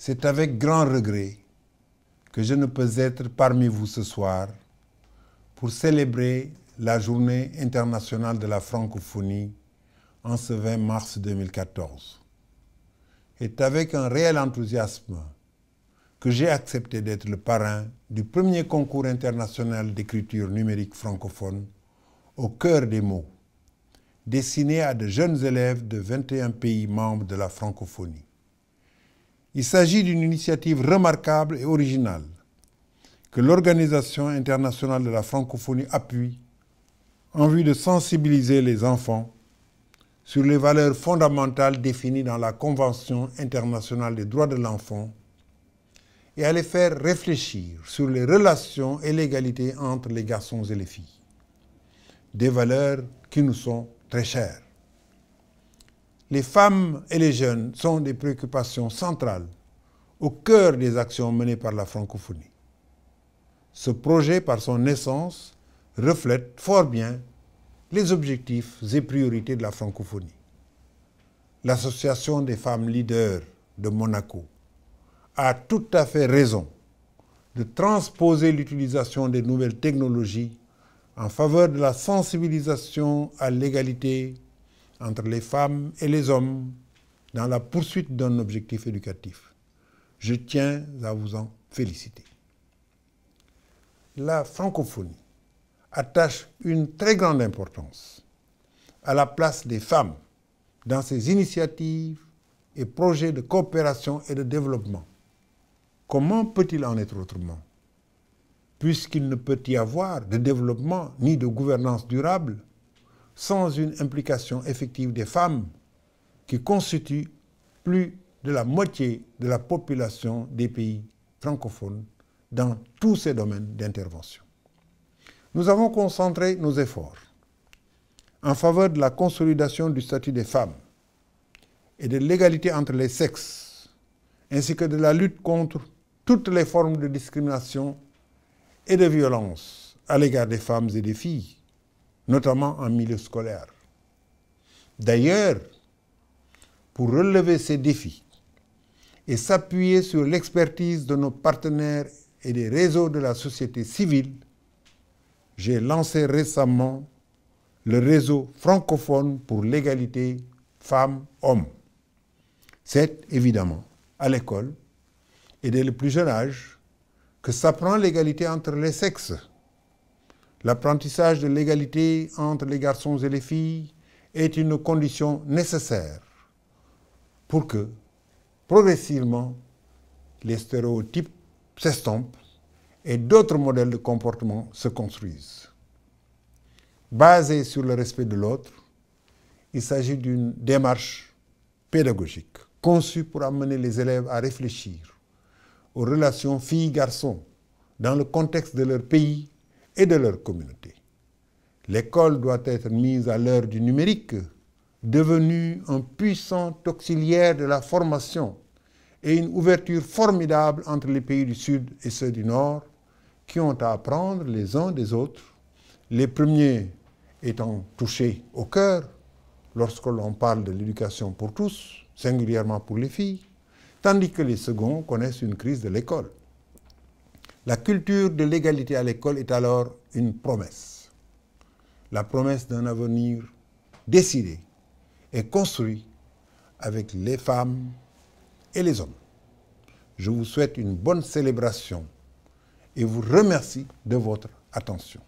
C'est avec grand regret que je ne peux être parmi vous ce soir pour célébrer la Journée internationale de la francophonie en ce 20 mars 2014. C'est avec un réel enthousiasme que j'ai accepté d'être le parrain du premier concours international d'écriture numérique francophone au cœur des mots, destiné à de jeunes élèves de 21 pays membres de la francophonie. Il s'agit d'une initiative remarquable et originale que l'Organisation internationale de la francophonie appuie en vue de sensibiliser les enfants sur les valeurs fondamentales définies dans la Convention internationale des droits de l'enfant et à les faire réfléchir sur les relations et l'égalité entre les garçons et les filles. Des valeurs qui nous sont très chères. Les femmes et les jeunes sont des préoccupations centrales au cœur des actions menées par la francophonie. Ce projet, par son essence, reflète fort bien les objectifs et priorités de la francophonie. L'Association des femmes leaders de Monaco a tout à fait raison de transposer l'utilisation des nouvelles technologies en faveur de la sensibilisation à l'égalité entre les femmes et les hommes dans la poursuite d'un objectif éducatif. Je tiens à vous en féliciter. La francophonie attache une très grande importance à la place des femmes dans ses initiatives et projets de coopération et de développement. Comment peut-il en être autrement? Puisqu'il ne peut y avoir de développement ni de gouvernance durable sans une implication effective des femmes qui constituent plus de la moitié de la population des pays francophones dans tous ces domaines d'intervention. Nous avons concentré nos efforts en faveur de la consolidation du statut des femmes et de l'égalité entre les sexes, ainsi que de la lutte contre toutes les formes de discrimination et de violence à l'égard des femmes et des filles, notamment en milieu scolaire. D'ailleurs, pour relever ces défis et s'appuyer sur l'expertise de nos partenaires et des réseaux de la société civile, j'ai lancé récemment le réseau francophone pour l'égalité femmes-hommes. C'est évidemment à l'école et dès le plus jeune âge que s'apprend l'égalité entre les sexes. L'apprentissage de l'égalité entre les garçons et les filles est une condition nécessaire pour que, progressivement, les stéréotypes s'estompent et d'autres modèles de comportement se construisent. Basés sur le respect de l'autre, il s'agit d'une démarche pédagogique conçue pour amener les élèves à réfléchir aux relations filles-garçons dans le contexte de leur pays et de leur communauté. L'école doit être mise à l'heure du numérique, devenu un puissant auxiliaire de la formation et une ouverture formidable entre les pays du Sud et ceux du Nord, qui ont à apprendre les uns des autres, les premiers étant touchés au cœur lorsque l'on parle de l'éducation pour tous, singulièrement pour les filles, tandis que les seconds connaissent une crise de l'école. La culture de l'égalité à l'école est alors une promesse. La promesse d'un avenir décidé et construit avec les femmes et les hommes. Je vous souhaite une bonne célébration et vous remercie de votre attention.